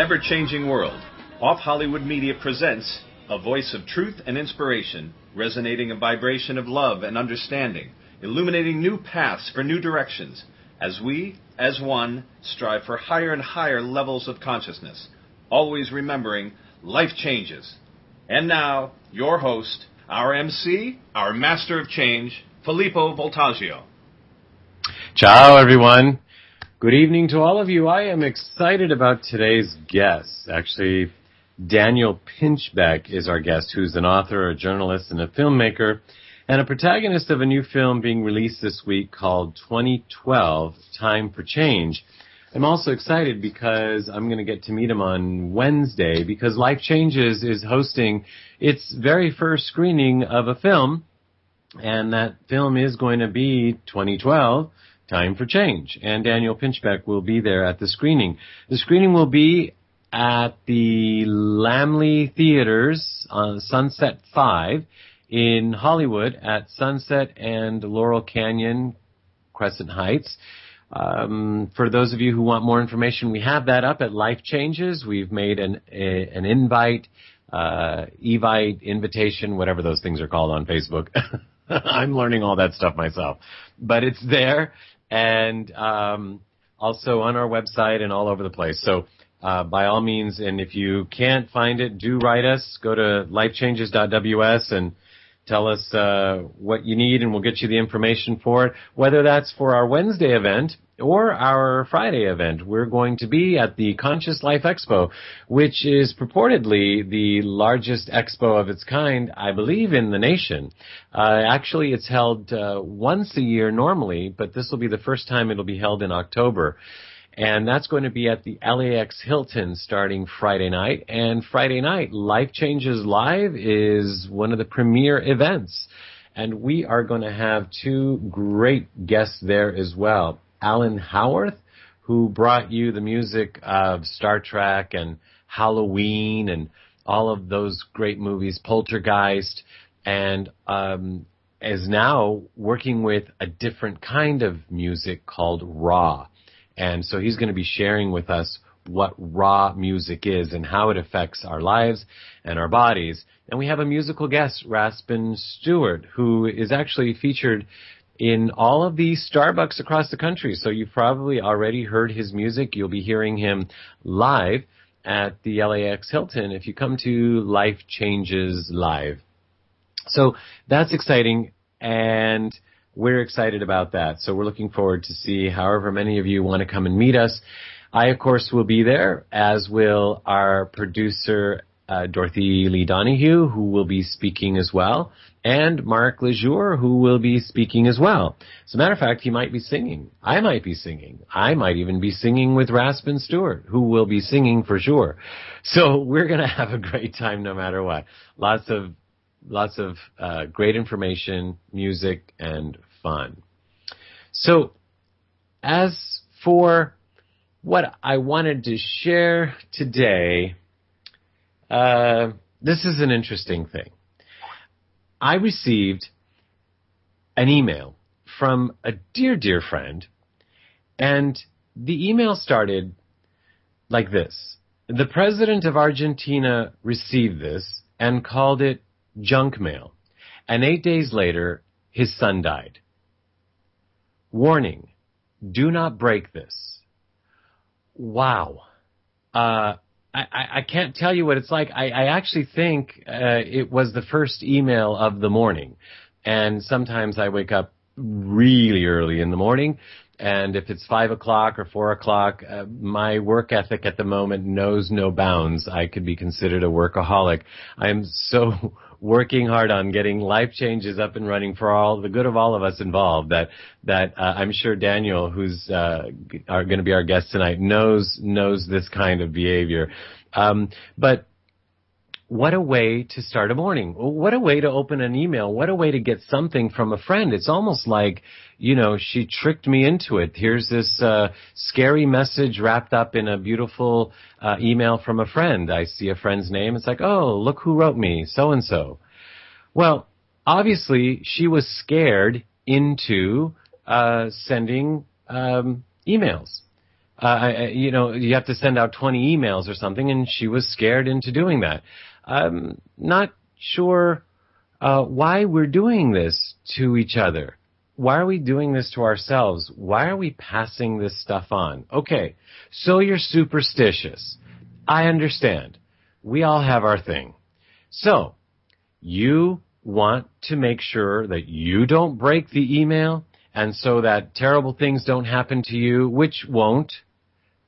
ever-changing world, Off Hollywood Media presents a voice of truth and inspiration, resonating a vibration of love and understanding, illuminating new paths for new directions, as we, as one, strive for higher and higher levels of consciousness, always remembering life changes. And now, your host, our MC, our master of change, Filippo Voltaggio. Ciao, everyone. Good evening to all of you. I am excited about today's guest. Actually, Daniel Pinchbeck is our guest, who's an author, a journalist, and a filmmaker, and a protagonist of a new film being released this week called 2012, Time for Change. I'm also excited because I'm going to get to meet him on Wednesday, because Life Changes is hosting its very first screening of a film, and that film is going to be 2012, Time for Change. And Daniel Pinchbeck will be there at the screening. The screening will be at the Laemmle Theaters on Sunset 5 in Hollywood at Sunset and Laurel Canyon, Crescent Heights. For those of you who want more information, we have that up at Life Changes. We've made an invite, evite, invitation, whatever those things are called on Facebook. I'm learning all that stuff myself. But it's there and also on our website and all over the place. So by all means, and if you can't find it, do write us. Go to lifechanges.ws and tell us what you need, and we'll get you the information for it, whether that's for our Wednesday event or our Friday event. We're going to be at the Conscious Life Expo, which is purportedly the largest expo of its kind, I believe, in the nation. Actually, it's held once a year normally, but this will be the first time it'll be held in October. And that's going to be at the LAX Hilton starting Friday night. And Friday night, Life Changes Live is one of the premier events. And we are going to have two great guests there as well. Alan Howarth, who brought you the music of Star Trek and Halloween and all of those great movies, Poltergeist, and is now working with a different kind of music called raw. And so he's going to be sharing with us what raw music is and how it affects our lives and our bodies. And we have a musical guest, Raspin Stewart, who is actually featured in all of the Starbucks across the country. So you've probably already heard his music. You'll be hearing him live at the LAX Hilton if you come to Life Changes Live. So that's exciting, and we're excited about that. So we're looking forward to see however many of you want to come and meet us. I, of course, will be there, as will our producer, Dorothy Lee Donahue, who will be speaking as well, and Mark Lejour, who will be speaking as well. As a matter of fact, he might be singing. I might be singing. I might even be singing with Raspin Stewart, who will be singing for sure. So we're going to have a great time no matter what. Lots of great information, music, and fun. So as for what I wanted to share today, this is an interesting thing. I received an email from a dear, dear friend, and the email started like this. The president of Argentina received this and called it junk mail, and 8 days later, his son died. Warning, do not break this. Wow. I can't tell you what it's like. I actually think it was the first email of the morning, and sometimes I wake up really early in the morning, and if it's 5 o'clock or 4 o'clock, my work ethic at the moment knows no bounds. I could be considered a workaholic. I am so working hard on getting Life Changes up and running for all the good of all of us involved that I'm sure Daniel, who's going to be our guest tonight, knows this kind of behavior. But what a way to start a morning. What a way to open an email. What a way to get something from a friend. It's almost like, she tricked me into it. Here's this scary message wrapped up in a beautiful email from a friend. I see a friend's name. It's like, oh, look who wrote me, so-and-so. Well, obviously, she was scared into sending emails. You have to send out 20 emails or something, and she was scared into doing that. I'm not sure why we're doing this to each other. Why are we doing this to ourselves? Why are we passing this stuff on? Okay, so you're superstitious. I understand. We all have our thing. So, you want to make sure that you don't break the email, and so that terrible things don't happen to you, which won't,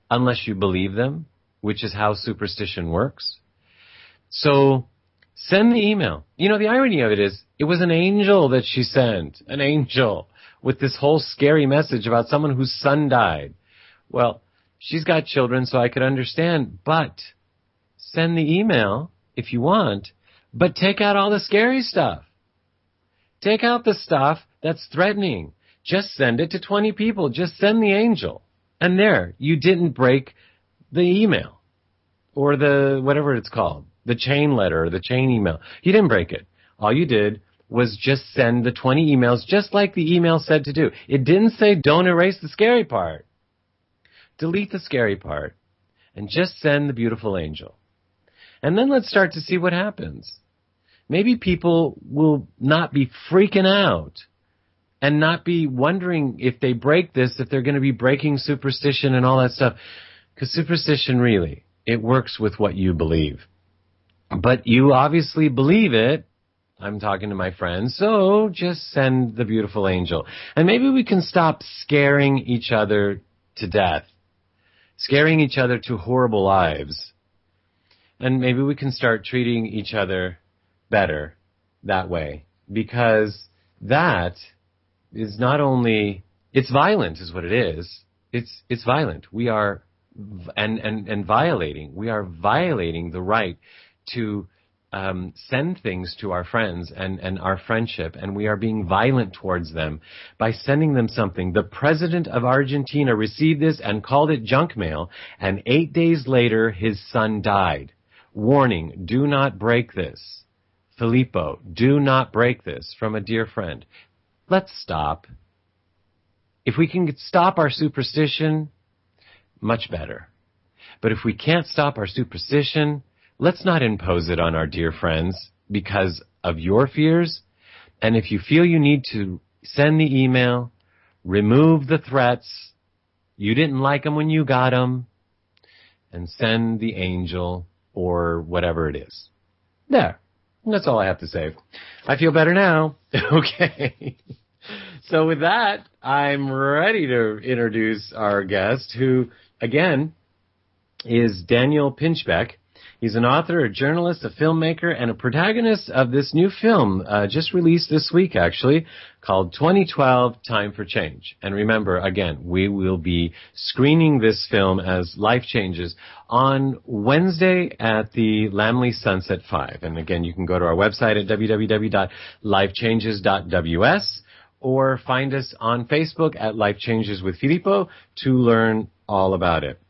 unless you believe them, which is how superstition works. So, send the email. The irony of it is, it was an angel that she sent. An angel. With this whole scary message about someone whose son died. Well, she's got children, so I could understand. But, send the email, if you want, but take out all the scary stuff. Take out the stuff that's threatening. Just send it to 20 people. Just send the angel. And there, you didn't break the email. Or the, whatever it's called. The chain letter or the chain email. You didn't break it. All you did was just send the 20 emails just like the email said to do. It didn't say don't erase the scary part. Delete the scary part and just send the beautiful angel. And then let's start to see what happens. Maybe people will not be freaking out and not be wondering if they break this, if they're going to be breaking superstition and all that stuff. Because superstition really, it works with what you believe. But you obviously believe it. I'm talking to my friends, so just send the beautiful angel. And maybe we can stop scaring each other to death, scaring each other to horrible lives. And maybe we can start treating each other better that way, because that is not only, it's violent is what it is. It's violent. We are, and violating, we are violating the right to send things to our friends and our friendship, and we are being violent towards them by sending them something. The president of Argentina received this and called it junk mail, and 8 days later his son died. Warning, do not break this. Filippo, do not break this, from a dear friend. Let's stop. If we can stop our superstition, much better. But if we can't stop our superstition, let's not impose it on our dear friends because of your fears. And if you feel you need to send the email, remove the threats, you didn't like them when you got them, and send the angel or whatever it is. There. That's all I have to say. I feel better now. Okay. So with that, I'm ready to introduce our guest, who, again, is Daniel Pinchbeck. He's an author, a journalist, a filmmaker, and a protagonist of this new film, just released this week, actually, called 2012, Time for Change. And remember, again, we will be screening this film as Life Changes on Wednesday at the Lamley Sunset 5. And again, you can go to our website at www.lifechanges.ws or find us on Facebook at Life Changes with Filippo to learn all about it.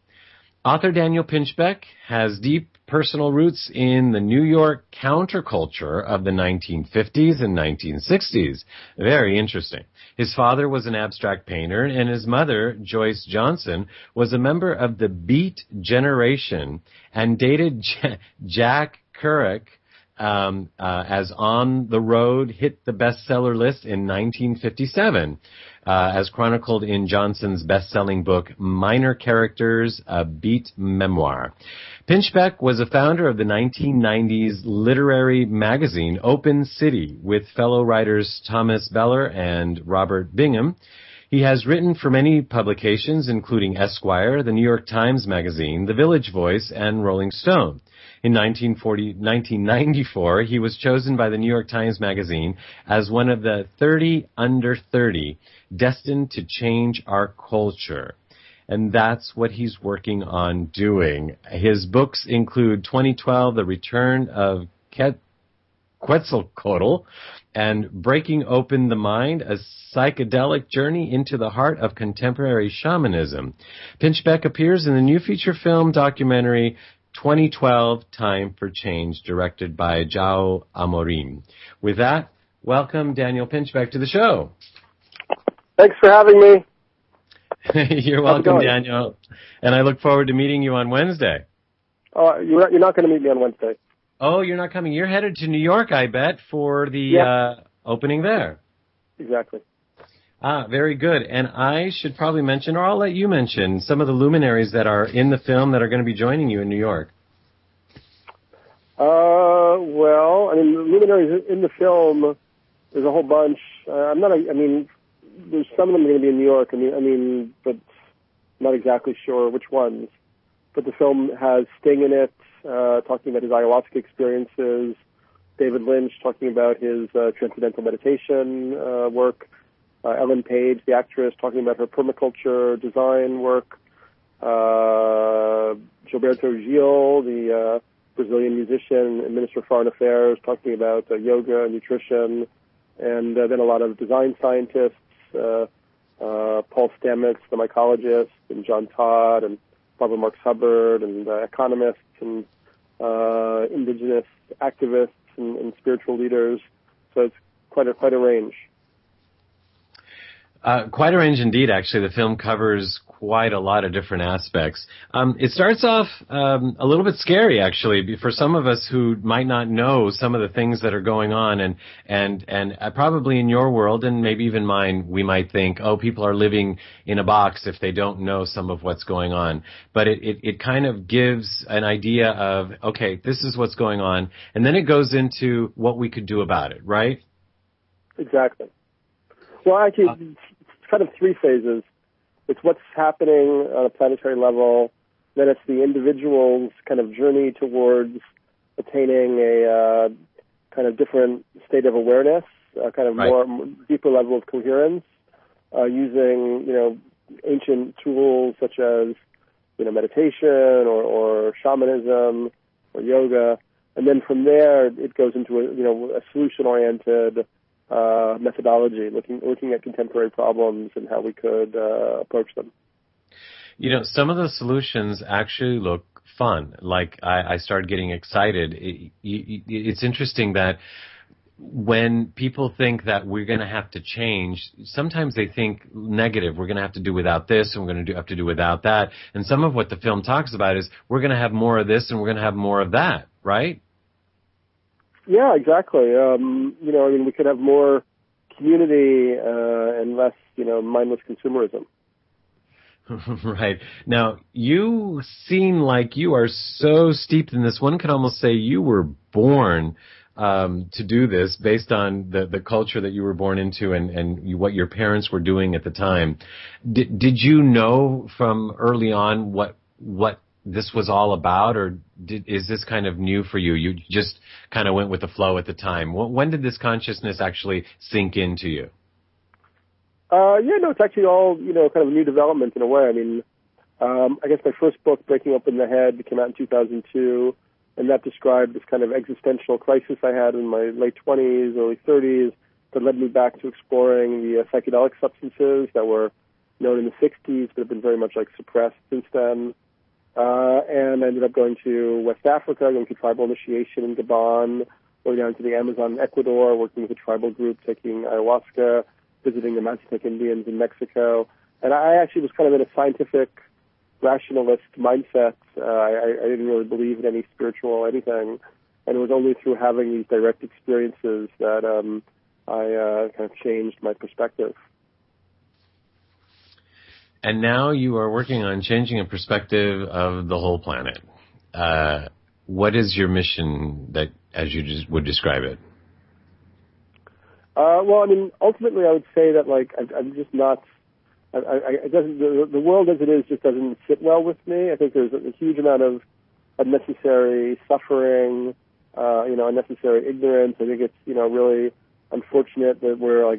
Author Daniel Pinchbeck has deep personal roots in the New York counterculture of the 1950s and 1960s. Very interesting. His father was an abstract painter, and his mother, Joyce Johnson, was a member of the Beat generation and dated Jack Kerouac as On the Road hit the bestseller list in 1957. As chronicled in Johnson's best-selling book, Minor Characters, a Beat Memoir. Pinchbeck was a founder of the 1990s literary magazine Open City with fellow writers Thomas Beller and Robert Bingham. He has written for many publications, including Esquire, the New York Times Magazine, The Village Voice, and Rolling Stone. In 1994, he was chosen by the New York Times Magazine as one of the 30 under 30 destined to change our culture. And that's what he's working on doing. His books include 2012, The Return of Quetzalcoatl, and Breaking Open the Mind, a psychedelic journey into the heart of contemporary shamanism. Pinchbeck appears in the new feature film documentary 2012, Time for Change, directed by João Amorim. With that, welcome Daniel Pinchbeck to the show. Thanks for having me. You're welcome, Daniel. And I look forward to meeting you on Wednesday. You're not going to meet me on Wednesday. Oh, you're not coming. You're headed to New York, I bet, for the opening there. Exactly. Very good. And I should probably mention, or I'll let you mention, some of the luminaries that are in the film that are going to be joining you in New York. Well, I mean, the luminaries in the film, there's a whole bunch. There's some of them are going to be in New York. But not exactly sure which ones. But the film has Sting in it, talking about his ayahuasca experiences. David Lynch talking about his transcendental meditation work. Ellen Page, the actress, talking about her permaculture design work. Gilberto Gil, the Brazilian musician and Minister of Foreign Affairs, talking about yoga, nutrition, and then a lot of design scientists, Paul Stamets, the mycologist, and John Todd, and Barbara Marx Hubbard, and economists, and indigenous activists, and spiritual leaders. So it's quite a range. Quite a range indeed, actually. The film covers quite a lot of different aspects. It starts off a little bit scary, actually, for some of us who might not know some of the things that are going on. And probably in your world, and maybe even mine, we might think, oh, people are living in a box if they don't know some of what's going on. But it kind of gives an idea of, okay, this is what's going on. And then it goes into what we could do about it, right? Exactly. Well, actually, it's kind of three phases. It's what's happening on a planetary level, then it's the individual's kind of journey towards attaining a kind of different state of awareness, kind of more deeper level of coherence, using, ancient tools such as, meditation or shamanism or yoga. And then from there, it goes into a solution-oriented methodology, looking at contemporary problems and how we could approach them. Some of the solutions actually look fun. Like I started getting excited. It's interesting that when people think that we're going to have to change, sometimes they think negative. We're going to have to do without this, and we're going to have to do without that. And some of what the film talks about is we're going to have more of this, and we're going to have more of that, right? Yeah, exactly. We could have more community and less, mindless consumerism. Right. Now, you seem like you are so steeped in this. One could almost say you were born to do this based on the culture that you were born into and what your parents were doing at the time. Did you know from early on what this was all about, or is this kind of new for you? You just kind of went with the flow at the time. When did this consciousness actually sink into you? It's actually all, kind of a new development in a way. I guess my first book, Breaking Open the Head, came out in 2002, and that described this kind of existential crisis I had in my late 20s, early 30s, that led me back to exploring the psychedelic substances that were known in the 60s, but have been very much suppressed since then. And I ended up going to West Africa, going to tribal initiation in Gabon, going down to the Amazon in Ecuador, working with a tribal group taking ayahuasca, visiting the Mazatec Indians in Mexico. And I actually was kind of in a scientific, rationalist mindset. I didn't really believe in any spiritual anything. And it was only through having these direct experiences that I kind of changed my perspective. And now you are working on changing a perspective of the whole planet. What is your mission that, as you just would describe it? Ultimately, I would say that I'm just not. The world as it is just doesn't sit well with me. I think there's a huge amount of unnecessary suffering, unnecessary ignorance. I think it's really unfortunate that we're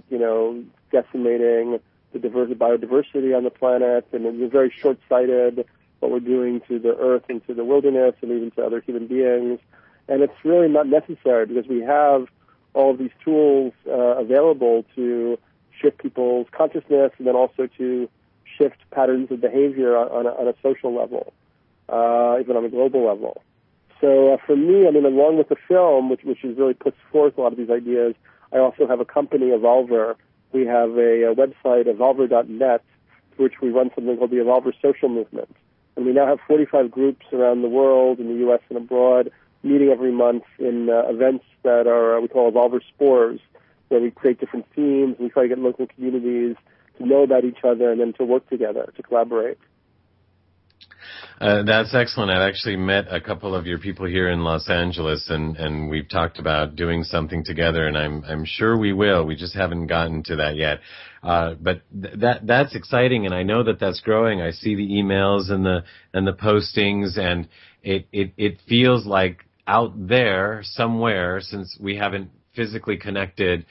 decimating the biodiversity on the planet, and it's very short-sighted what we're doing to the earth and to the wilderness and even to other human beings. And it's really not necessary because we have all of these tools available to shift people's consciousness and then also to shift patterns of behavior on a social level, even on a global level. So for me, along with the film, which really puts forth a lot of these ideas, I also have a company, Evolver. We have a website, evolver.net. for which we run something called the Evolver Social Movement. And we now have 45 groups around the world, in the U.S. and abroad, meeting every month in events that are we call Evolver Spores, where we create different themes. We try to get local communities to know about each other and then to work together, to collaborate. That's excellent. I've actually met a couple of your people here in Los Angeles, and we've talked about doing something together, and I'm sure we will. We just haven't gotten to that yet. But that's exciting, and I know that that's growing. I see the emails and the postings, and it feels like out there somewhere, since we haven't physically connected,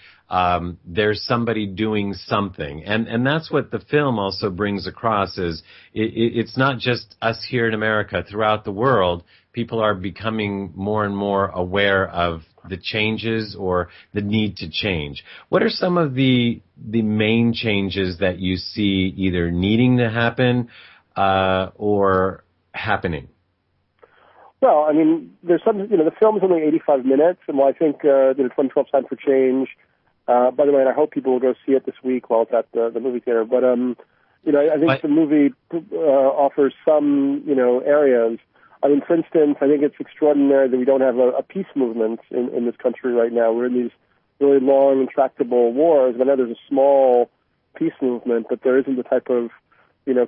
there's somebody doing something. And that's what the film also brings across is it's not just us here in America. Throughout the world, people are becoming more and more aware of the changes or the need to change. What are some of the main changes that you see either needing to happen or happening? Well, I mean, there's some, the film is only 85 minutes, and while I think 2012 Time for Change, by the way, and I hope people will go see it this week while it's at the movie theater, but, I think the movie offers some, areas. I mean, for instance, I think it's extraordinary that we don't have a peace movement in this country right now. We're in these really long, intractable wars. I know there's a small peace movement, but there isn't the type of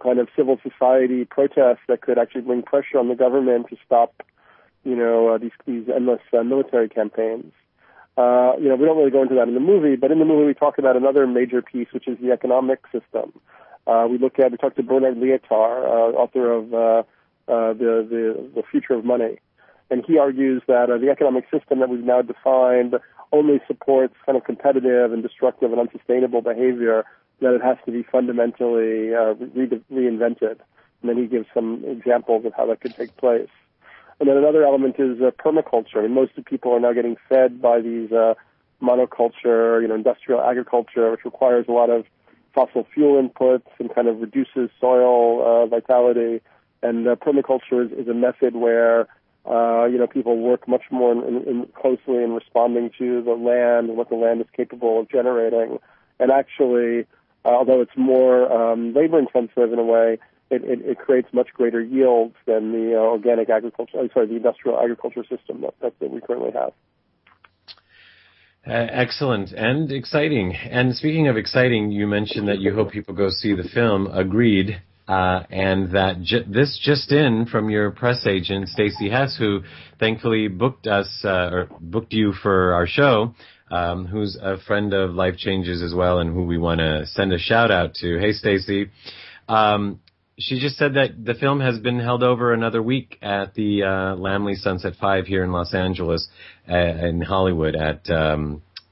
kind of civil society protests that could actually bring pressure on the government to stop, these endless military campaigns. We don't really go into that in the movie, but in the movie we talk about another major piece, which is the economic system. We talked to Bernard Lietaer, author of the Future of Money, and he argues that the economic system that we've now defined only supports kind of competitive and destructive and unsustainable behavior, that it has to be fundamentally reinvented. And then he gives some examples of how that could take place. And then another element is permaculture. I mean, most of the people are now getting fed by these monoculture, industrial agriculture, which requires a lot of fossil fuel inputs and kind of reduces soil vitality. And permaculture is a method where people work much more closely in responding to the land and what the land is capable of generating. And actually, although it's more labor intensive in a way, it creates much greater yields than the the industrial agriculture system that we currently have. Excellent and exciting. And speaking of exciting, you mentioned that you hope people go see the film. Agreed. And that this just in from your press agent, Stacey Hess, who thankfully booked you for our show, who's a friend of Life Changes as well, and who we want to send a shout out to. Hey, Stacey. She just said that the film has been held over another week at the Laemmle Sunset 5 here in Los Angeles, in Hollywood at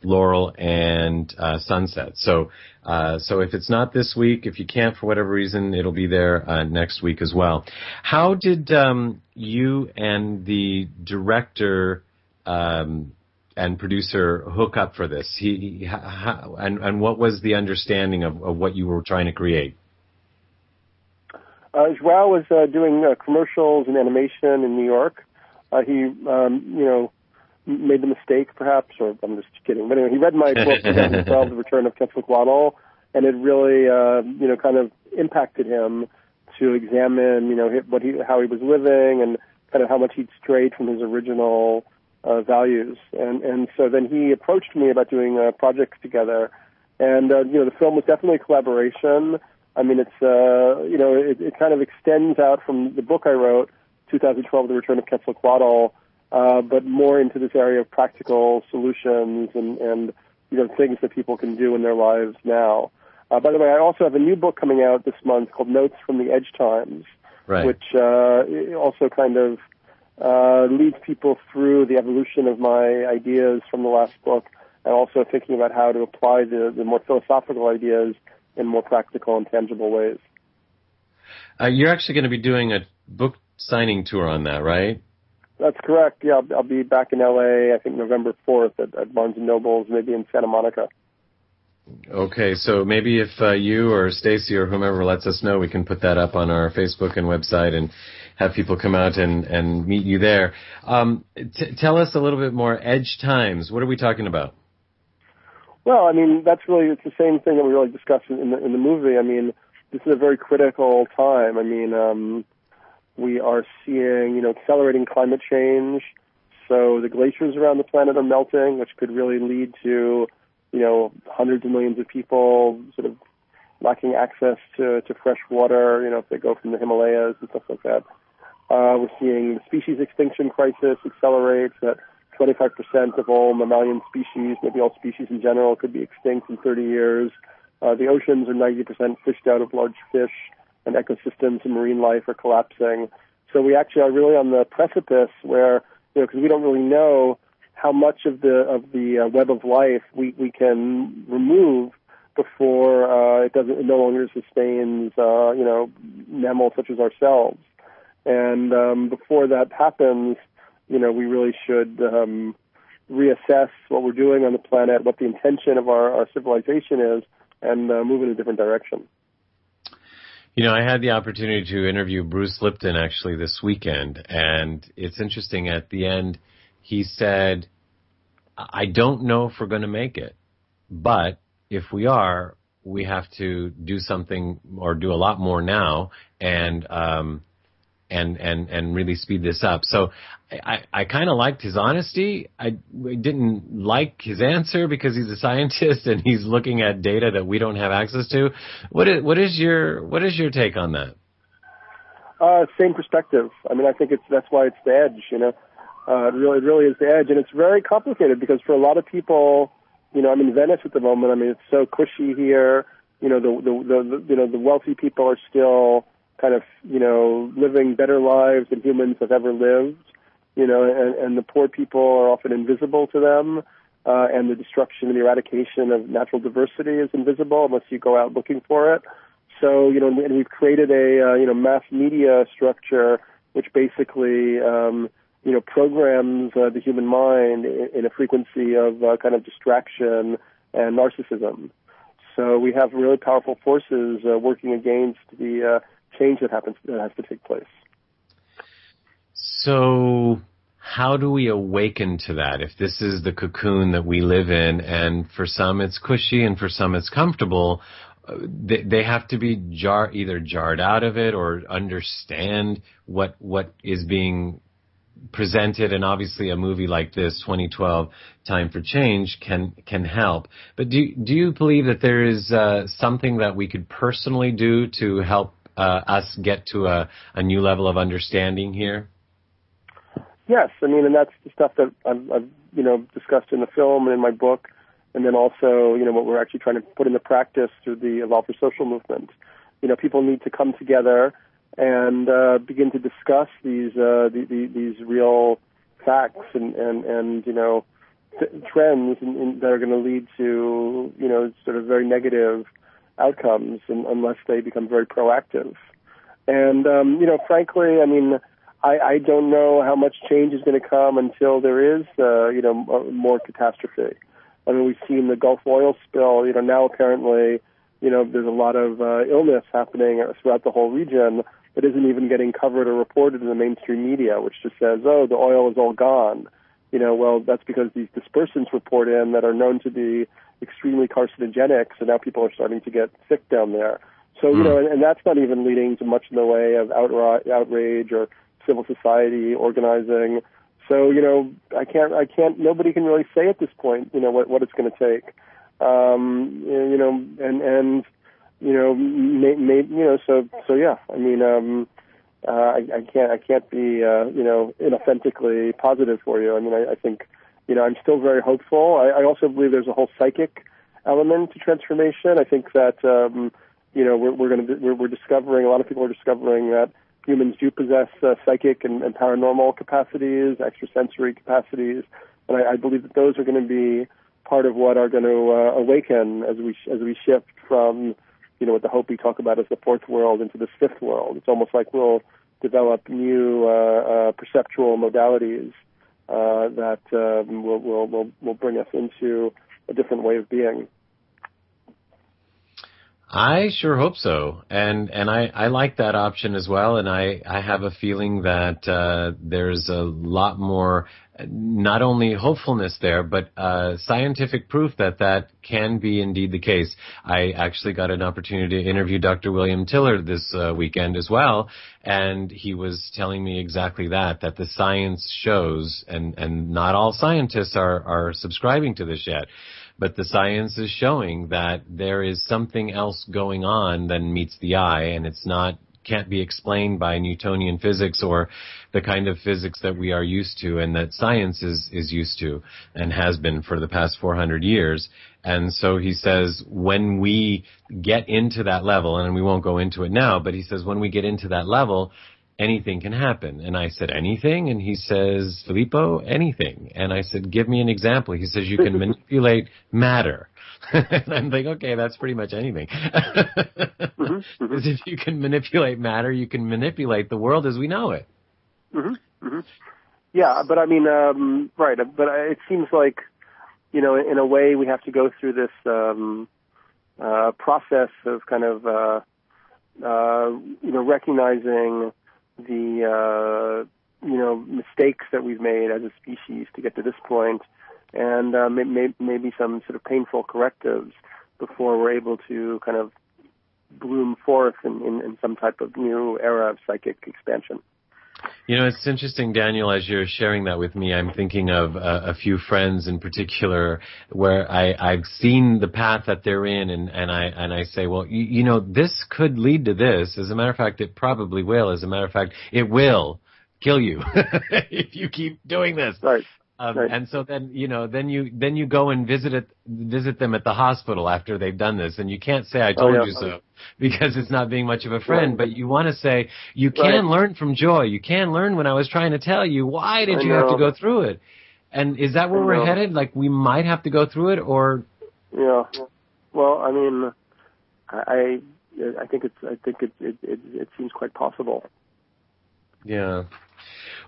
Laurel and Sunset. So if it's not this week, if you can't for whatever reason, it'll be there next week as well. How did you and the director and producer hook up for this? And what was the understanding of what you were trying to create? Joao was doing commercials and animation in New York. He, made the mistake, perhaps, or I'm just kidding. But anyway, he read my book, 2012, The Return of Quetzalcoatl, and it really, kind of impacted him to examine, how he was living and kind of how much he'd strayed from his original values. And so then he approached me about doing projects together. And, the film was definitely a collaboration. I mean, it's, it kind of extends out from the book I wrote, 2012, The Return of Quetzalcoatl, but more into this area of practical solutions and things that people can do in their lives now. By the way, I also have a new book coming out this month called Notes from the Edge Times, right, which also kind of leads people through the evolution of my ideas from the last book, and also thinking about how to apply the more philosophical ideas in more practical and tangible ways. You're actually going to be doing a book signing tour on that, right? That's correct. Yeah, I'll be back in L.A., I think November 4th at Barnes & Noble's, maybe in Santa Monica. Okay, so maybe if you or Stacey or whomever lets us know, we can put that up on our Facebook and website and have people come out and meet you there. Tell us a little bit more. Edge Times, what are we talking about? Well, I mean, it's the same thing that we really discussed in the movie. I mean, this is a very critical time. I mean, we are seeing, accelerating climate change. So the glaciers around the planet are melting, which could really lead to, hundreds of millions of people sort of lacking access to fresh water, if they go from the Himalayas and stuff like that. We're seeing the species extinction crisis accelerate, that 25% of all mammalian species, maybe all species in general, could be extinct in 30 years. The oceans are 90% fished out of large fish, and ecosystems and marine life are collapsing. So we actually are really on the precipice where, because we don't really know how much of the web of life we can remove before it no longer sustains, mammals such as ourselves. And before that happens, we really should reassess what we're doing on the planet, what the intention of our civilization is, and move in a different direction. I had the opportunity to interview Bruce Lipton actually this weekend, and it's interesting. At the end, he said, I don't know if we're going to make it, but if we are, we have to do something or do a lot more now and really speed this up. So I kind of liked his honesty. I didn't like his answer because he's a scientist and he's looking at data that we don't have access to. What is your take on that? Same perspective. I mean, I think that's why it's the edge. It really is the edge, and it's very complicated because for a lot of people, I'm in Venice at the moment. I mean, it's so cushy here. The wealthy people are still kind of, living better lives than humans have ever lived, and the poor people are often invisible to them, and the destruction and the eradication of natural diversity is invisible unless you go out looking for it. So, and we've created a, mass media structure which basically, programs the human mind in a frequency of kind of distraction and narcissism. So we have really powerful forces working against the change that has to take place. So how do we awaken to that? If this is the cocoon that we live in, and for some it's cushy and for some it's comfortable, they have to be either jarred out of it or understand what is being presented, and obviously a movie like this, 2012, Time for Change, can help. But do you believe that there is something that we could personally do to help us get to a new level of understanding here? Yes, I mean, and that's the stuff that I've discussed in the film and in my book, and then also, what we're actually trying to put into practice through the Evolve for Social movement. People need to come together and begin to discuss these real facts and trends that are going to lead to sort of very negative outcomes unless they become very proactive. And frankly, I mean, I don't know how much change is going to come until there is more catastrophe. I mean, we've seen the Gulf oil spill. Now apparently there's a lot of illness happening throughout the whole region that isn't even getting covered or reported in the mainstream media, which just says, oh, the oil is all gone. Well, that's because these dispersants report in that are known to be extremely carcinogenic, so now people are starting to get sick down there. So, and that's not even leading to much in the way of outrage or civil society organizing. So, nobody can really say at this point, what it's going to take. So yeah, I mean, I can't be, inauthentically positive for you. I mean, I think, I'm still very hopeful. I also believe there's a whole psychic element to transformation. I think that, we're discovering, a lot of people are discovering that humans do possess psychic and paranormal capacities, extrasensory capacities, and I believe that those are going to be part of what are going to awaken as we shift from, what the hope we talk about as the fourth world into this fifth world. It's almost like we'll develop new perceptual modalities that will bring us into a different way of being. I sure hope so, and I like that option as well, and I have a feeling that there's a lot more, not only hopefulness there, but scientific proof that can be indeed the case. I actually got an opportunity to interview Dr. William Tiller this weekend as well, and he was telling me exactly that the science shows, and not all scientists are subscribing to this yet, but the science is showing that there is something else going on than meets the eye, and can't be explained by Newtonian physics or the kind of physics that we are used to and that science is used to and has been for the past 400 years. And so he says when we get into that level, and we won't go into it now, but he says when we get into that level, anything can happen. And I said, anything? And he says, Filippo, anything. And I said, give me an example. He says, you can manipulate matter. And I'm like, okay, that's pretty much anything. Because if you can manipulate matter, you can manipulate the world as we know it. Yeah, but I mean, right. But it seems like, in a way we have to go through this process of kind of, recognizing the mistakes that we've made as a species to get to this point, and maybe some sort of painful correctives before we're able to kind of bloom forth in some type of new era of psychic expansion. It's interesting, Daniel, as you're sharing that with me, I'm thinking of a few friends in particular where I've seen the path that they're in, and I say, well, this could lead to this. As a matter of fact, it probably will. As a matter of fact, it will kill you if you keep doing this. Right. Right. And so then you go and visit them at the hospital after they've done this, and you can't say I told you so, because it's not being much of a friend. But you want to say you can learn from Joy. You can learn when I was trying to tell you. Why did you have to go through it? And is that where we're headed? Like we might have to go through it, or? Yeah. Well, I mean, I think it seems quite possible. Yeah.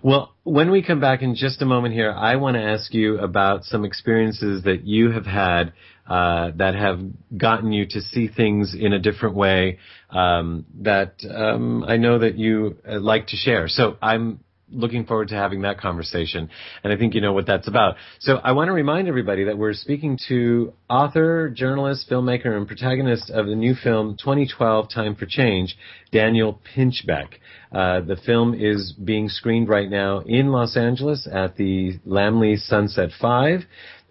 Well, when we come back in just a moment here, I want to ask you about some experiences that you have had that have gotten you to see things in a different way that I know that you like to share. So I'm looking forward to having that conversation, and I think you know what that's about. So I want to remind everybody that we're speaking to author, journalist, filmmaker, and protagonist of the new film 2012 Time for Change, Daniel Pinchbeck. The film is being screened right now in Los Angeles at the Laemmle Sunset 5,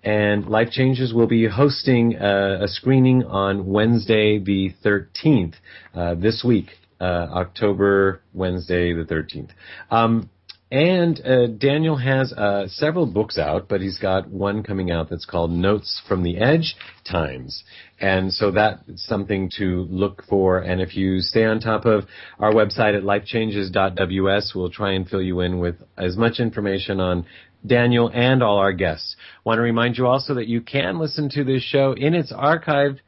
and Life Changes will be hosting a screening on Wednesday the 13th, this week, October Wednesday the 13th. And Daniel has several books out, but he's got one coming out that's called Notes from the Edge Times. And so that's something to look for. And if you stay on top of our website at lifechanges.ws, we'll try and fill you in with as much information on Daniel and all our guests. Want to remind you also that you can listen to this show in its archived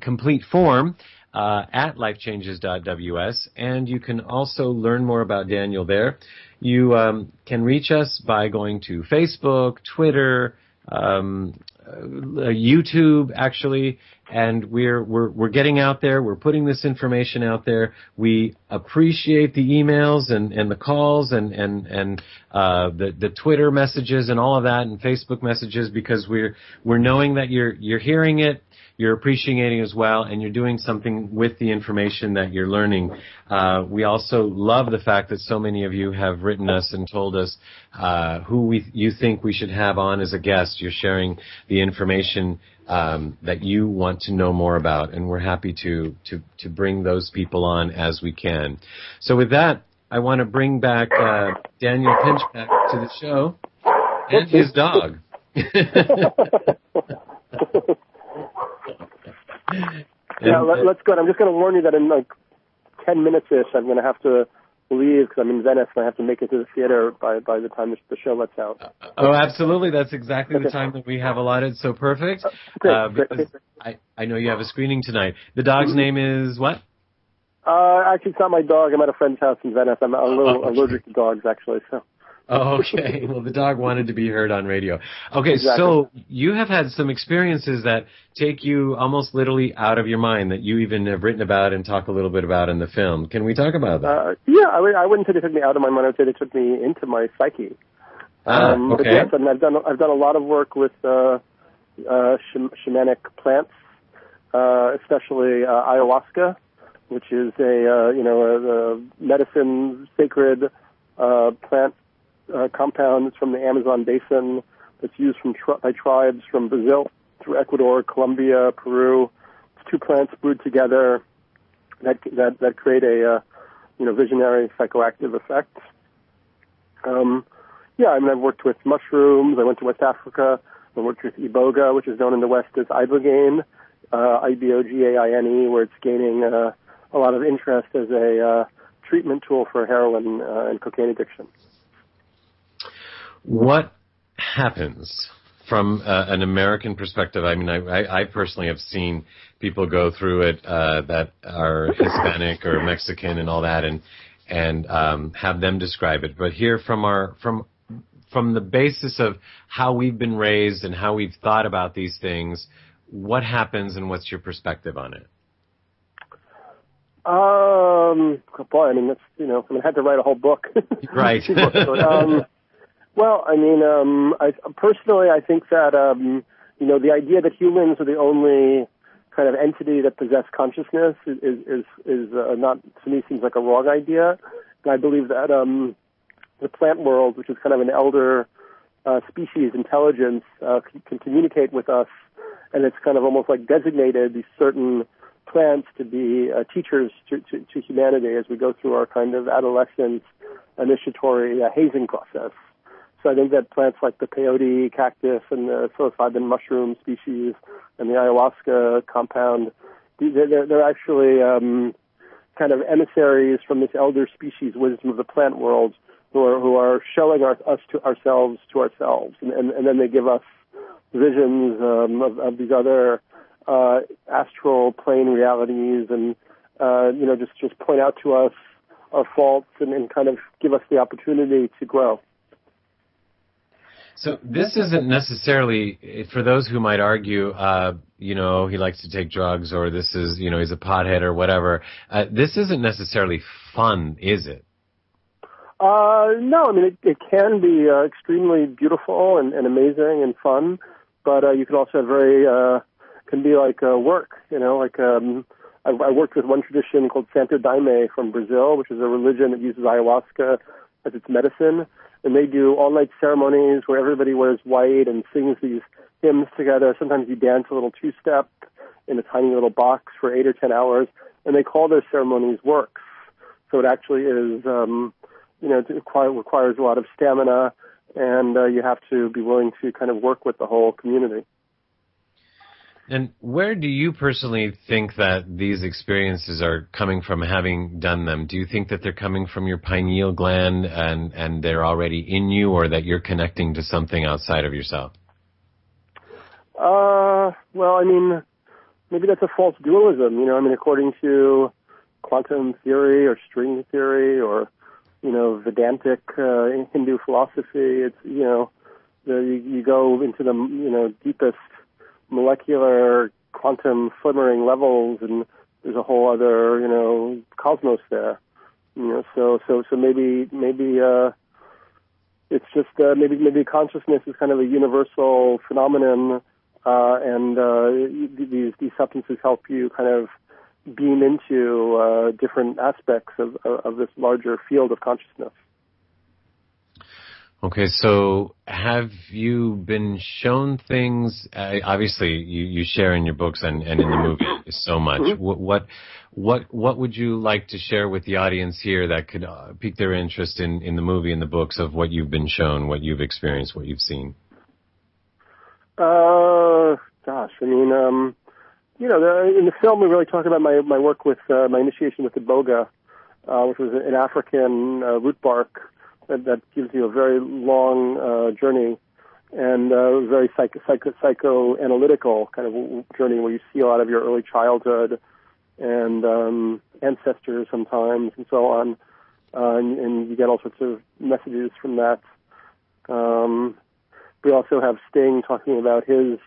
complete form at lifechanges.ws, and you can also learn more about Daniel there. You can reach us by going to Facebook, Twitter, YouTube, actually, and we're getting out there. We're putting this information out there. We appreciate the emails and the calls and the Twitter messages and all of that, and Facebook messages, because we're knowing that you're hearing it. You're appreciating it as well, and you're doing something with the information that you're learning. We also love the fact that so many of you have written us and told us who you think we should have on as a guest. You're sharing the information that you want to know more about, and we're happy to bring those people on as we can. So with that, I want to bring back Daniel Pinchbeck to the show, and his dog. Yeah, let's go. I'm just going to warn you that in like 10 minutes-ish, I'm going to have to leave because I'm in Venice and I have to make it to the theater by the time the show lets out. Oh, absolutely. That's exactly the time that we have allotted. So perfect. Because I know you have a screening tonight. The dog's name is what? Actually, it's not my dog. I'm at a friend's house in Venice. I'm a little allergic to dogs, actually. So. Oh, okay. Well, the dog wanted to be heard on radio. Okay, Exactly. so you have had some experiences that take you almost literally out of your mind that you even have written about and talk a little bit about in the film. Can we talk about that? Yeah, I wouldn't say they took me out of my mind. I would say they took me into my psyche. Okay. But yes, I mean, I've done a lot of work with shamanic plants, especially ayahuasca, which is a medicine sacred plant compound. It's from the Amazon basin. That's used by tribes from Brazil through Ecuador, Colombia, Peru. It's two plants brewed together that create a visionary psychoactive effect. Yeah, I mean, I've worked with mushrooms. I went to West Africa. I worked with iboga, which is known in the West as ibogaine, ibogaine, where it's gaining a lot of interest as a treatment tool for heroin and cocaine addiction. What happens from an American perspective? I mean, I personally have seen people go through it that are Hispanic or Mexican and all that, and have them describe it. But here from the basis of how we've been raised and how we've thought about these things, what happens and what's your perspective on it? Boy, I mean, that's, I had to write a whole book. Right. Well, I mean, I think that, the idea that humans are the only kind of entity that possess consciousness is not, to me, seems like a wrong idea. And I believe that, the plant world, which is kind of an elder species intelligence, can communicate with us, and it's kind of almost like designated these certain plants to be teachers to humanity as we go through our kind of adolescent initiatory hazing process. So I think that plants like the peyote cactus and the psilocybin mushroom species and the ayahuasca compound, they're actually kind of emissaries from this elder species wisdom of the plant world, who are showing us to ourselves, and then they give us visions of these other astral plane realities, and just point out to us our faults and kind of give us the opportunity to grow. So this isn't necessarily, for those who might argue, he likes to take drugs, or this is, he's a pothead or whatever. This isn't necessarily fun, is it? No, I mean, it can be extremely beautiful and amazing and fun, but you can also have can be like work, I worked with one tradition called Santo Daime from Brazil, which is a religion that uses ayahuasca as its medicine, and they do all-night ceremonies where everybody wears white and sings these hymns together. Sometimes you dance a little two-step in a tiny little box for 8 or 10 hours, and they call their ceremonies works. So it actually is, it requires a lot of stamina, and you have to be willing to kind of work with the whole community. And where do you personally think that these experiences are coming from, having done them? Do you think that they're coming from your pineal gland and they're already in you, or that you're connecting to something outside of yourself? Well, I mean, maybe that's a false dualism, according to quantum theory or string theory or, Vedantic Hindu philosophy. It's, you go into the, deepest molecular quantum flimmering levels, and there's a whole other, cosmos there. So maybe it's just maybe consciousness is kind of a universal phenomenon, and these substances help you kind of beam into different aspects of this larger field of consciousness. Okay, so have you been shown things? Obviously, you share in your books and in the movie so much. Mm-hmm. What would you like to share with the audience here that could pique their interest in the movie and the books of what you've been shown, what you've experienced, what you've seen? Gosh, I mean, in the film we really talk about my work with my initiation with Iboga, which was an African root bark that gives you a very long journey and very psychoanalytical kind of journey where you see a lot of your early childhood and ancestors sometimes and so on, and you get all sorts of messages from that. We also have Sting talking about his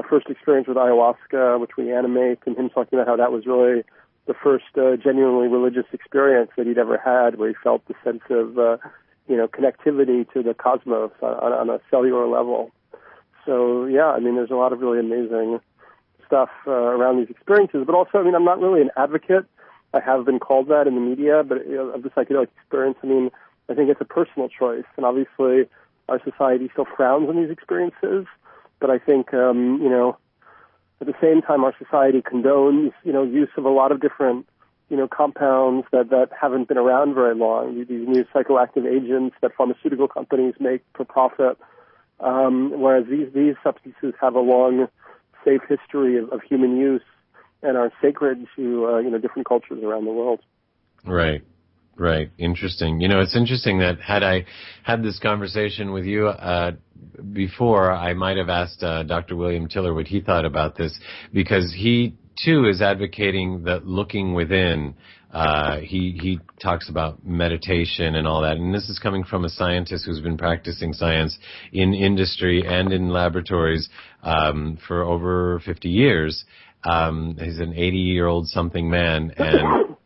first experience with ayahuasca, which we animate, and him talking about how that was really the first genuinely religious experience that he'd ever had, where he felt the sense of connectivity to the cosmos on a cellular level. So yeah, I mean, there's a lot of really amazing stuff around these experiences. But also, I mean, I'm not really an advocate. I have been called that in the media, but of the psychedelic experience, I mean, I think it's a personal choice, and obviously our society still frowns on these experiences. But I think, at the same time, our society condones, use of a lot of different, compounds that haven't been around very long. These new psychoactive agents that pharmaceutical companies make for profit, whereas these substances have a long, safe history of human use and are sacred to, different cultures around the world. Right. Right. Interesting. It's interesting that had I had this conversation with you before, I might have asked Dr. William Tiller what he thought about this, because he, too, is advocating that looking within. He talks about meditation and all that, and this is coming from a scientist who's been practicing science in industry and in laboratories for over 50 years. He's an 80-year-old something man, and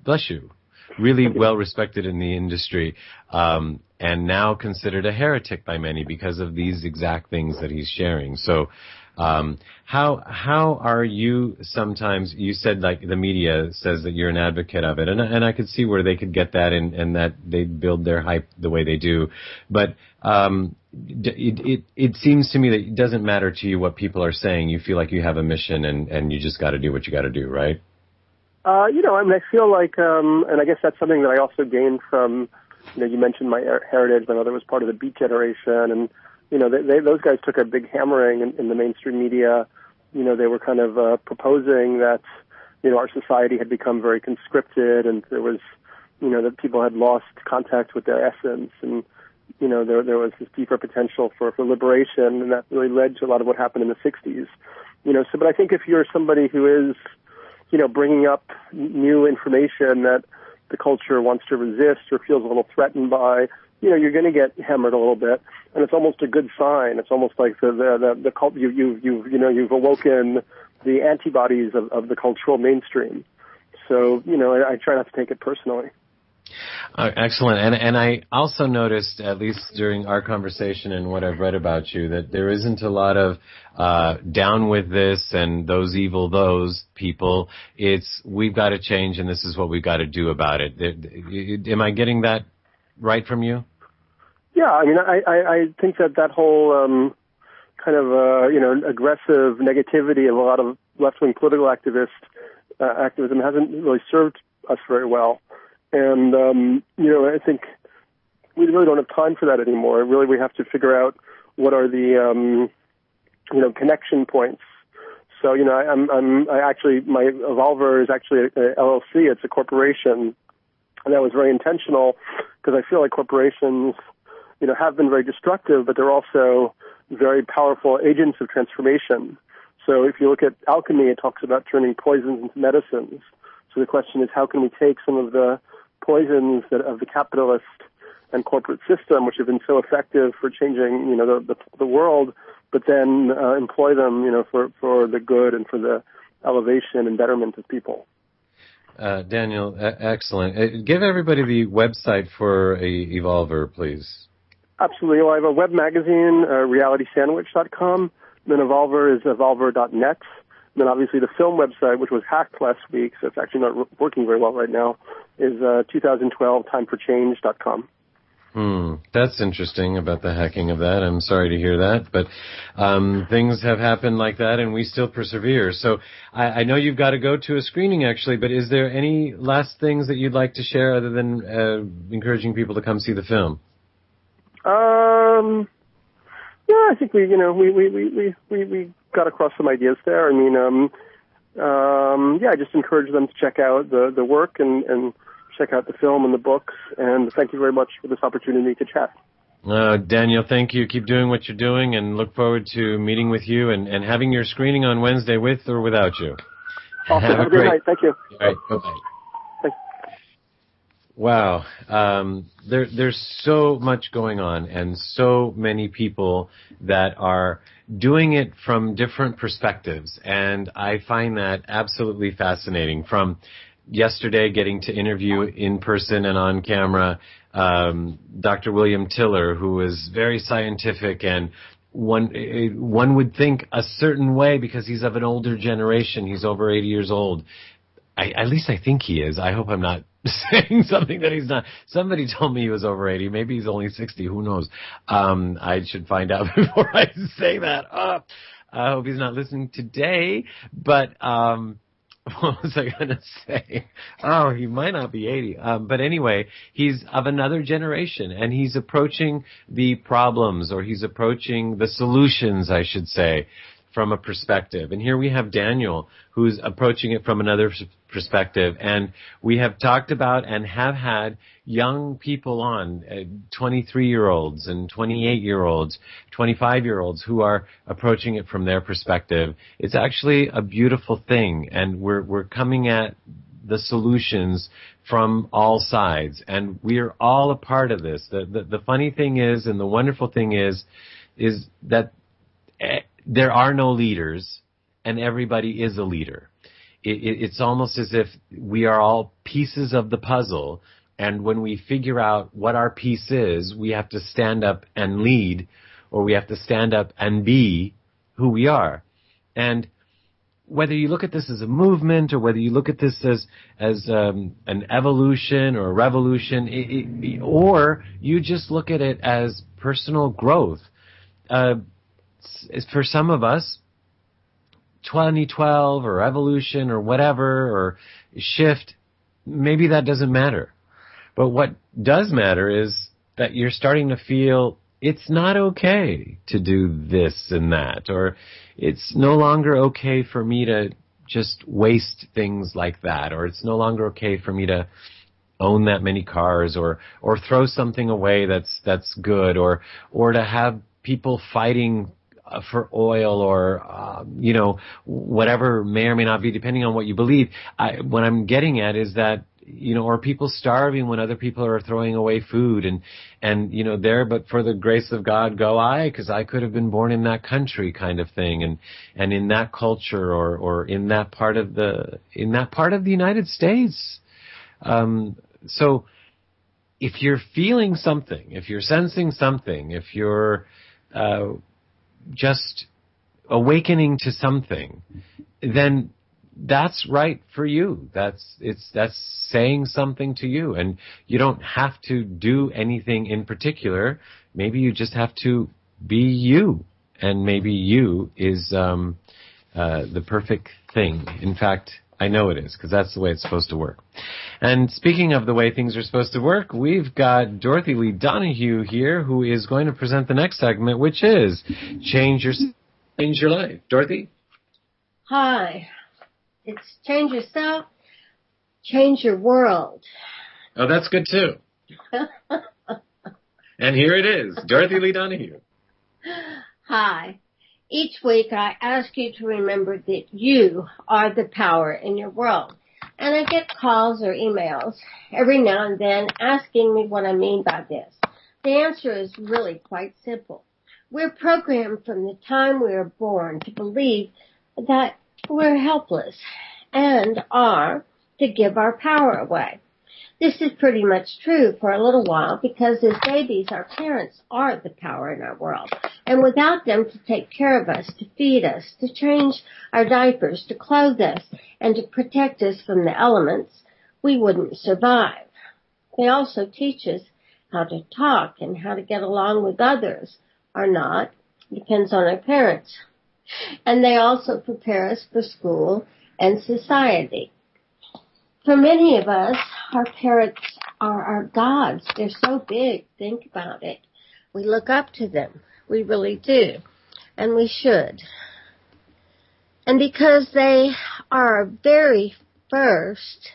bless you, really well respected in the industry, and now considered a heretic by many because of these exact things that he's sharing. So, how are you sometimes, you said like the media says that you're an advocate of it, and I could see where they could get that and that they build their hype the way they do. But, it seems to me that it doesn't matter to you what people are saying. You feel like you have a mission and you just got to do what you got to do, right? I feel like, and I guess that's something that I also gained from, you mentioned my heritage. My mother was part of the Beat generation, and, those guys took a big hammering in the mainstream media. They were kind of proposing that, our society had become very conscripted, and there was, that people had lost contact with their essence, and, there was this deeper potential for liberation, and that really led to a lot of what happened in the 60s. But I think if you're somebody who is, bringing up new information that the culture wants to resist or feels a little threatened by, you're going to get hammered a little bit, and it's almost a good sign. It's almost like the cult, you've awoken the antibodies of the cultural mainstream. So, I try not to take it personally. Excellent. And I also noticed, at least during our conversation and what I've read about you, that there isn't a lot of down with this and those people. It's we've got to change and this is what we've got to do about it. Am I getting that right from you? Yeah, I mean, I think that whole kind of aggressive negativity of a lot of left-wing political activism hasn't really served us very well. And, I think we really don't have time for that anymore. Really, we have to figure out what are the, connection points. So, my Evolver is actually a LLC. It's a corporation. And that was very intentional because I feel like corporations, have been very destructive, but they're also very powerful agents of transformation. So if you look at alchemy, it talks about turning poisons into medicines. So the question is, how can we take some of the poisons of the capitalist and corporate system, which have been so effective for changing, the world, but then employ them, for the good and for the elevation and betterment of people. Daniel, excellent. Give everybody the website for Evolver, please. Absolutely. Well, I have a web magazine, realitysandwich.com. And then Evolver is evolver.net. And then obviously the film website, which was hacked last week, so it's actually not working very well right now, is 2012 timeforchange.com. That's interesting about the hacking of that. I'm sorry to hear that, but things have happened like that, and we still persevere. So I know you've got to go to a screening, actually, but is there any last things that you'd like to share other than encouraging people to come see the film? Yeah, I think we got across some ideas there. I mean, I just encourage them to check out the work and check out the film and the books. And thank you very much for this opportunity to chat. Daniel, thank you. Keep doing what you're doing, and look forward to meeting with you and having your screening on Wednesday with or without you. Awesome. Have a great night. Thank you. All right. Bye-bye. Wow. There's so much going on and so many people that are doing it from different perspectives. And I find that absolutely fascinating. From yesterday getting to interview in person and on camera Dr. William Tiller, who is very scientific, and one would think a certain way because he's of an older generation. He's over 80 years old. At least I think he is. I hope I'm not saying something that he's not. Somebody told me he was over 80. Maybe he's only 60. Who knows? I should find out before I say that. I hope he's not listening today. But what was I going to say? Oh, he might not be 80. But anyway, he's of another generation, and he's approaching the problems, or he's approaching the solutions, I should say, from a perspective. And here we have Daniel, who's approaching it from another perspective. And we have talked about and have had young people on, 23-year-olds and 28-year-olds, 25-year-olds who are approaching it from their perspective. It's actually a beautiful thing, and we're coming at the solutions from all sides, and we're all a part of this. The funny thing is, and the wonderful thing is that there are no leaders, and everybody is a leader. It's almost as if we are all pieces of the puzzle, and when we figure out what our piece is, we have to stand up and lead, or we have to stand up and be who we are. And whether you look at this as a movement, or whether you look at this as an evolution or a revolution, or you just look at it as personal growth, for some of us, 2012 or evolution or whatever, or shift, maybe that doesn't matter. But what does matter is that you're starting to feel it's not okay to do this and that, or it's no longer okay for me to just waste things like that, or it's no longer okay for me to own that many cars, or throw something away that's good, or to have people fighting for oil, or whatever may or may not be, depending on what you believe. What I'm getting at is that, or people starving when other people are throwing away food, and there, but for the grace of God go I, because I could have been born in that country, kind of thing, and in that culture, or in that part of the United States. So if you're feeling something, if you're sensing something, if you're just awakening to something, then that's right for you. That's saying something to you, and you don't have to do anything in particular. Maybe you just have to be you, and maybe you is the perfect thing. In fact, I know it is, because that's the way it's supposed to work. And speaking of the way things are supposed to work, we've got Dorothy Lee Donahue here, who is going to present the next segment, which is Change Your Life. Dorothy? Hi. It's change yourself, change your world. Oh, that's good too. And here it is, Dorothy Lee Donahue. Hi. Each week I ask you to remember that you are the power in your world. And I get calls or emails every now and then asking me what I mean by this. The answer is really quite simple. We're programmed from the time we are born to believe that we're helpless and are to give our power away. This is pretty much true for a little while, because as babies, our parents are the power in our world. And without them to take care of us, to feed us, to change our diapers, to clothe us, and to protect us from the elements, we wouldn't survive. They also teach us how to talk and how to get along with others, or not. Depends on our parents. And they also prepare us for school and society. For many of us, our parents are our gods. They're so big. Think about it. We look up to them. We really do. And we should. And because they are our very first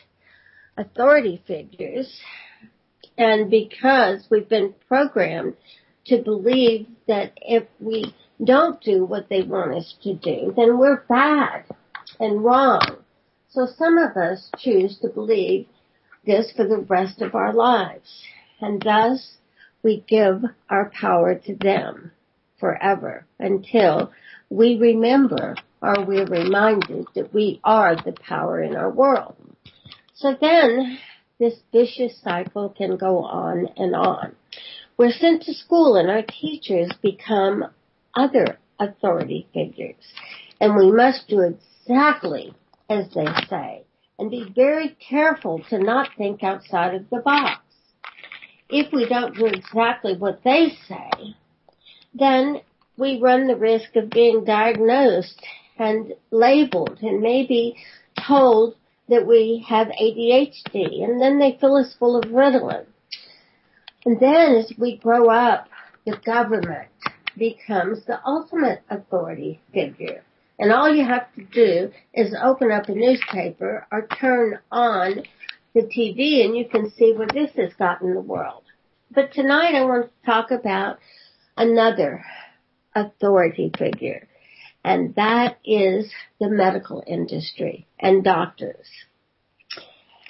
authority figures, and because we've been programmed to believe that if we don't do what they want us to do, then we're bad and wrong. So some of us choose to believe this for the rest of our lives. And thus, we give our power to them forever until we remember or we're reminded that we are the power in our world. So then, this vicious cycle can go on and on. We're sent to school and our teachers become other authority figures. And we must do exactly as they say and be very careful to not think outside of the box. If we don't do exactly what they say, then we run the risk of being diagnosed and labeled and maybe told that we have ADHD, and then they fill us full of Ritalin. And then as we grow up, the government becomes the ultimate authority figure. And all you have to do is open up a newspaper or turn on the TV and you can see where this has gotten the world. But tonight I want to talk about another authority figure, and that is the medical industry and doctors,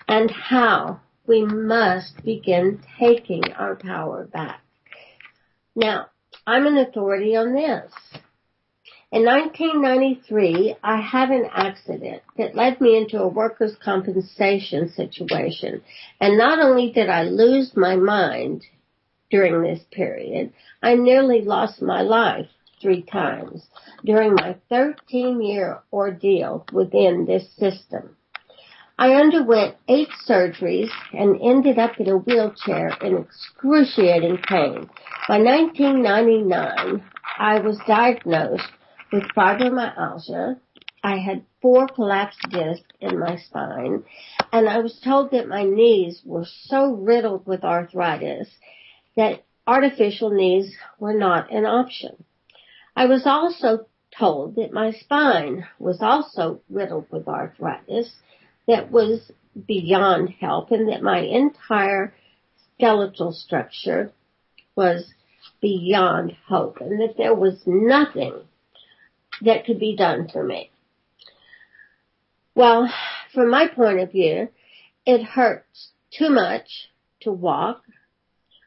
and how we must begin taking our power back. Now, I'm an authority on this. In 1993, I had an accident that led me into a workers' compensation situation. And not only did I lose my mind during this period, I nearly lost my life 3 times during my 13-year ordeal within this system. I underwent 8 surgeries and ended up in a wheelchair in excruciating pain. By 1999, I was diagnosed with fibromyalgia. I had 4 collapsed discs in my spine, and I was told that my knees were so riddled with arthritis that artificial knees were not an option. I was also told that my spine was also riddled with arthritis that was beyond help, and that my entire skeletal structure was beyond hope, and that there was nothing that could be done for me. Well, from my point of view, it hurts too much to walk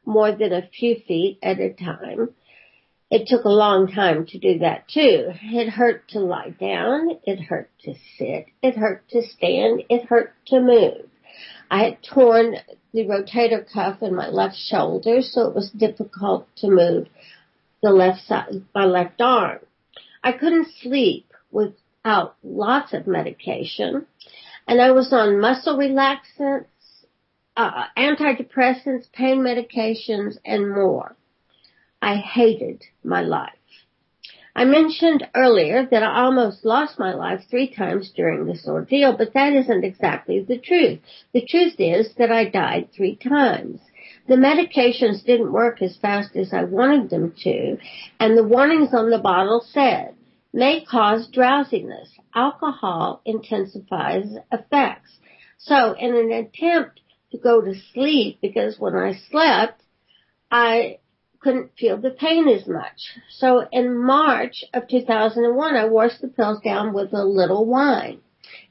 more than a few feet at a time. It took a long time to do that too. It hurt to lie down. It hurt to sit. It hurt to stand. It hurt to move. I had torn the rotator cuff in my left shoulder, so it was difficult to move the left side, my left arm. I couldn't sleep without lots of medication, and I was on muscle relaxants, antidepressants, pain medications, and more. I hated my life. I mentioned earlier that I almost lost my life 3 times during this ordeal, but that isn't exactly the truth. The truth is that I died 3 times. The medications didn't work as fast as I wanted them to, and the warnings on the bottle said, may cause drowsiness. Alcohol intensifies effects. So in an attempt to go to sleep, because when I slept, I couldn't feel the pain as much. So in March of 2001, I washed the pills down with a little wine.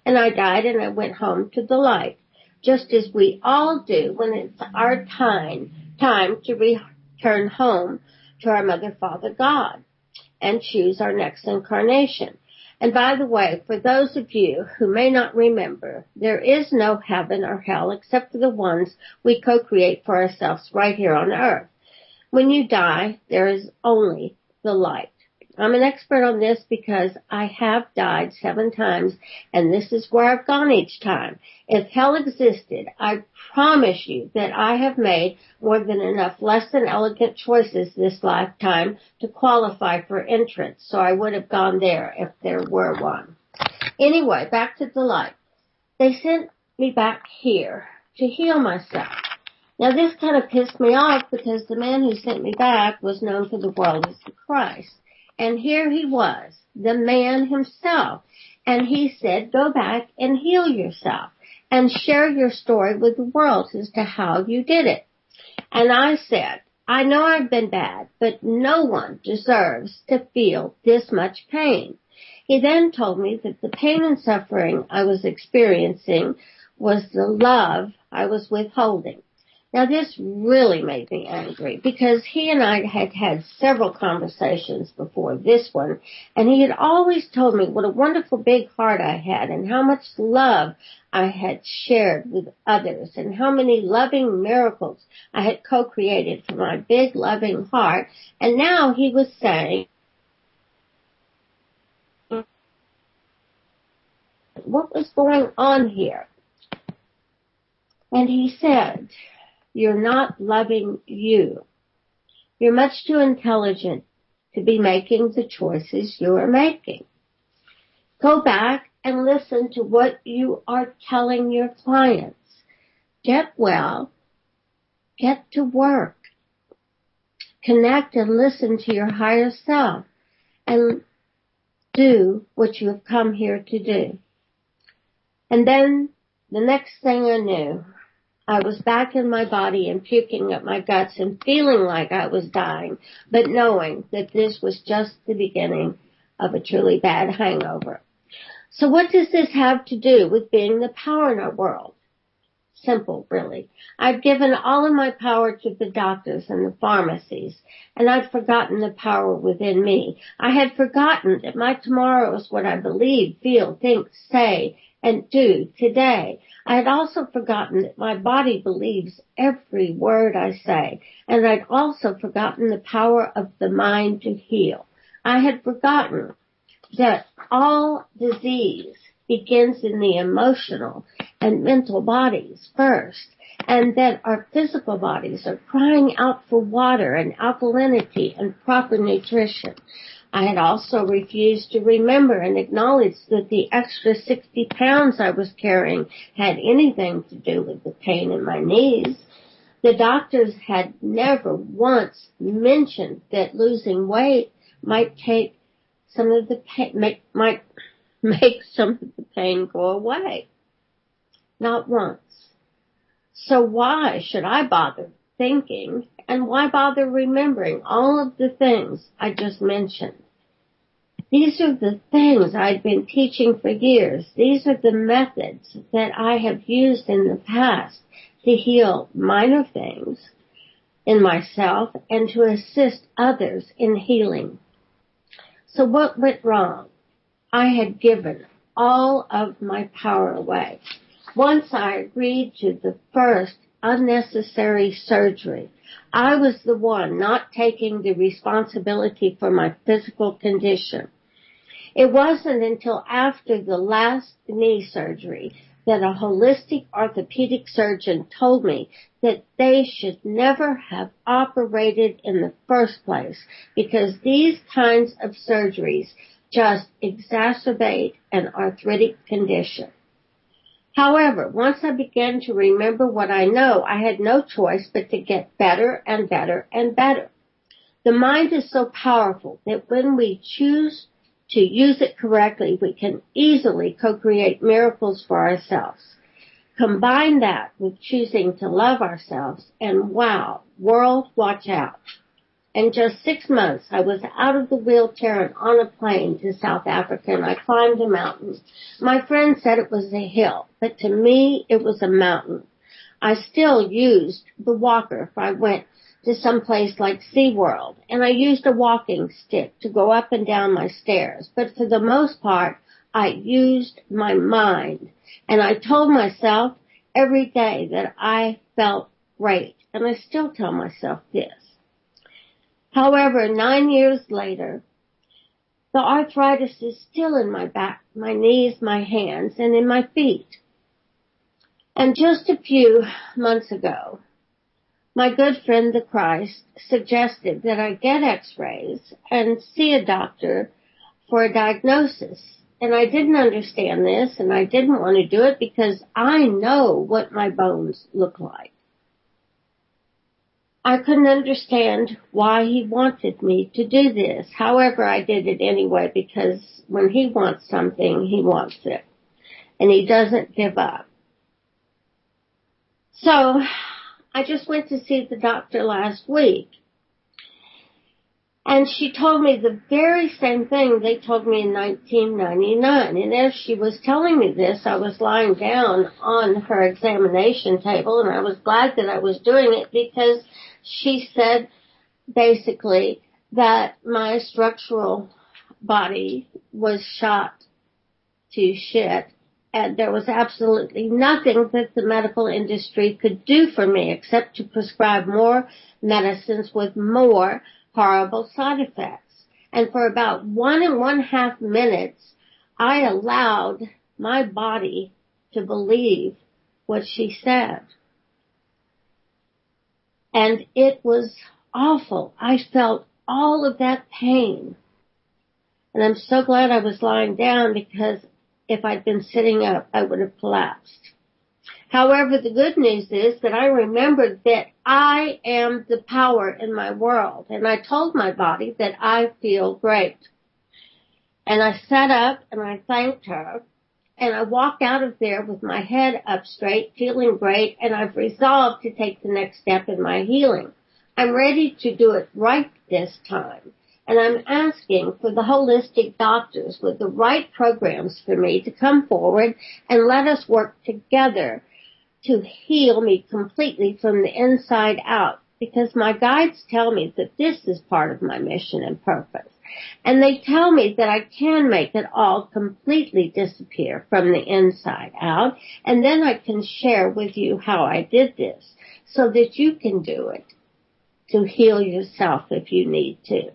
And I died and I went home to the light, just as we all do when it's our time to return home to our Mother, Father, God, and choose our next incarnation. And by the way, for those of you who may not remember, there is no heaven or hell except for the ones we co-create for ourselves right here on earth. When you die, there is only the light. I'm an expert on this because I have died 7 times, and this is where I've gone each time. If hell existed, I promise you that I have made more than enough less than elegant choices this lifetime to qualify for entrance, so I would have gone there if there were one. Anyway, back to the light. They sent me back here to heal myself. Now, this kind of pissed me off because the man who sent me back was known for the world as the Christ. And here he was, the man himself. And he said, go back and heal yourself and share your story with the world as to how you did it. And I said, I know I've been bad, but no one deserves to feel this much pain. He then told me that the pain and suffering I was experiencing was the love I was withholding. Now, this really made me angry because he and I had had several conversations before this one, and he had always told me what a wonderful big heart I had and how much love I had shared with others and how many loving miracles I had co-created for my big loving heart. And now he was saying, what was going on here? And he said, you're not loving you. You're much too intelligent to be making the choices you are making. Go back and listen to what you are telling your clients. Get well. Get to work. Connect and listen to your higher self and do what you have come here to do. And then the next thing I knew, I was back in my body and puking up my guts and feeling like I was dying, but knowing that this was just the beginning of a truly bad hangover. So what does this have to do with being the power in our world? Simple, really. I've given all of my power to the doctors and the pharmacies, and I'd forgotten the power within me. I had forgotten that my tomorrow is what I believe, feel, think, say, and do today. I had also forgotten that my body believes every word I say, and I'd also forgotten the power of the mind to heal. I had forgotten that all disease begins in the emotional and mental bodies first, and that our physical bodies are crying out for water and alkalinity and proper nutrition. I had also refused to remember and acknowledge that the extra 60 pounds I was carrying had anything to do with the pain in my knees. The doctors had never once mentioned that losing weight might take some of the pain, might make some of the pain go away. Not once. So why should I bother thinking, and why bother remembering all of the things I just mentioned? These are the things I've been teaching for years. These are the methods that I have used in the past to heal minor things in myself and to assist others in healing. So what went wrong? I had given all of my power away. Once I agreed to the first unnecessary surgery, I was the one not taking the responsibility for my physical condition. It wasn't until after the last knee surgery that a holistic orthopedic surgeon told me that they should never have operated in the first place because these kinds of surgeries just exacerbate an arthritic condition. However, once I began to remember what I know, I had no choice but to get better and better and better. The mind is so powerful that when we choose to use it correctly, we can easily co-create miracles for ourselves. Combine that with choosing to love ourselves, and wow, world, watch out. In just 6 months, I was out of the wheelchair and on a plane to South Africa, and I climbed a mountain. My friend said it was a hill, but to me, it was a mountain. I still used the walker if I went to some place like SeaWorld, and I used a walking stick to go up and down my stairs. But for the most part, I used my mind, and I told myself every day that I felt great, and I still tell myself this. However, 9 years later, the arthritis is still in my back, my knees, my hands, and in my feet. And just a few months ago, my good friend, the Christ, suggested that I get x-rays and see a doctor for a diagnosis. And I didn't understand this, and I didn't want to do it because I know what my bones look like. I couldn't understand why he wanted me to do this. However, I did it anyway because when he wants something, he wants it. And he doesn't give up. So, I just went to see the doctor last week. And she told me the very same thing they told me in 1999. And as she was telling me this, I was lying down on her examination table, and I was glad that I was doing it because she said basically that my structural body was shot to shit, and there was absolutely nothing that the medical industry could do for me except to prescribe more medicines with more horrible side effects. And for about 1.5 minutes, I allowed my body to believe what she said. And it was awful. I felt all of that pain. And I'm so glad I was lying down, because if I'd been sitting up, I would have collapsed. However, the good news is that I remembered that I am the power in my world. And I told my body that I feel great. And I sat up and I thanked her. And I walked out of there with my head up straight, feeling great. And I've resolved to take the next step in my healing. I'm ready to do it right this time. And I'm asking for the holistic doctors with the right programs for me to come forward and let us work together to heal me completely from the inside out, because my guides tell me that this is part of my mission and purpose. And they tell me that I can make it all completely disappear from the inside out, and then I can share with you how I did this so that you can do it to heal yourself if you need to.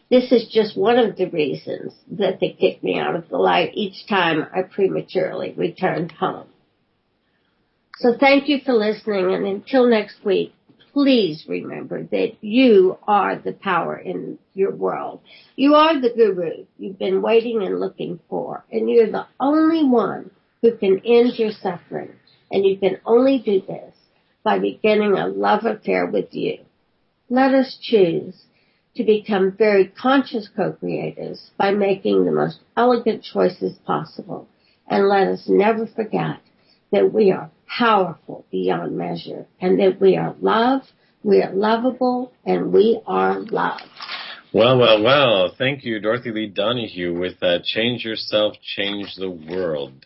This is just one of the reasons that they kick me out of the light each time I prematurely returned home. So thank you for listening, and until next week, please remember that you are the power in your world. You are the guru you've been waiting and looking for, and you're the only one who can end your suffering, and you can only do this by beginning a love affair with you. Let us choose to become very conscious co-creators by making the most elegant choices possible, and let us never forget that we are powerful beyond measure, and that we are love, we are lovable, and we are loved. Well, well, well. Thank you, Dorothy Lee Donahue, with Change Yourself, Change the World.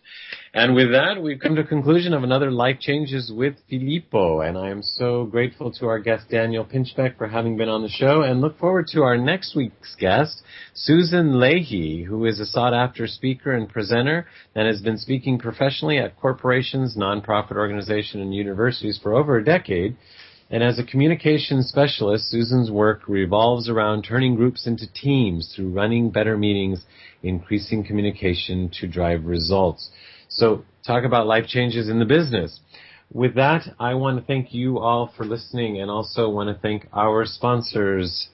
And with that, we've come to the conclusion of another Life Changes with Filippo, and I am so grateful to our guest, Daniel Pinchbeck, for having been on the show, and look forward to our next week's guest, Susan Leahy, who is a sought-after speaker and presenter and has been speaking professionally at corporations, nonprofit organizations, and universities for over a decade. And as a communications specialist, Susan's work revolves around turning groups into teams through running better meetings, increasing communication to drive results. So talk about life changes in the business. With that, I want to thank you all for listening, and also want to thank our sponsors,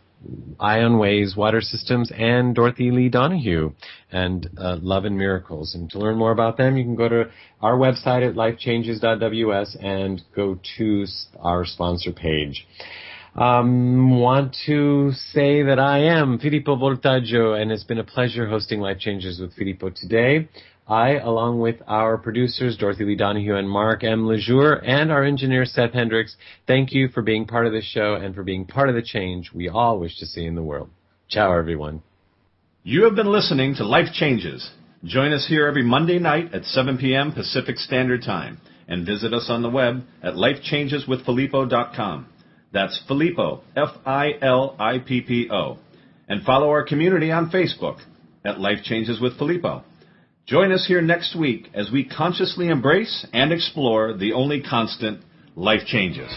Ion Ways Water Systems and Dorothy Lee Donahue and Love and Miracles. And to learn more about them, you can go to our website at lifechanges.ws and go to our sponsor page. Want to say that I am Filippo Voltaggio, and it's been a pleasure hosting Life Changes with Filippo today. I, along with our producers, Dorothy Lee Donahue and Mark M. Lejour, and our engineer, Seth Hendricks, thank you for being part of the show and for being part of the change we all wish to see in the world. Ciao, everyone. You have been listening to Life Changes. Join us here every Monday night at 7 p.m. Pacific Standard Time, and visit us on the web at lifechangeswithfilippo.com. That's Filippo, Filippo. And follow our community on Facebook at Life Changes with Filippo. Join us here next week as we consciously embrace and explore the only constant, life changes.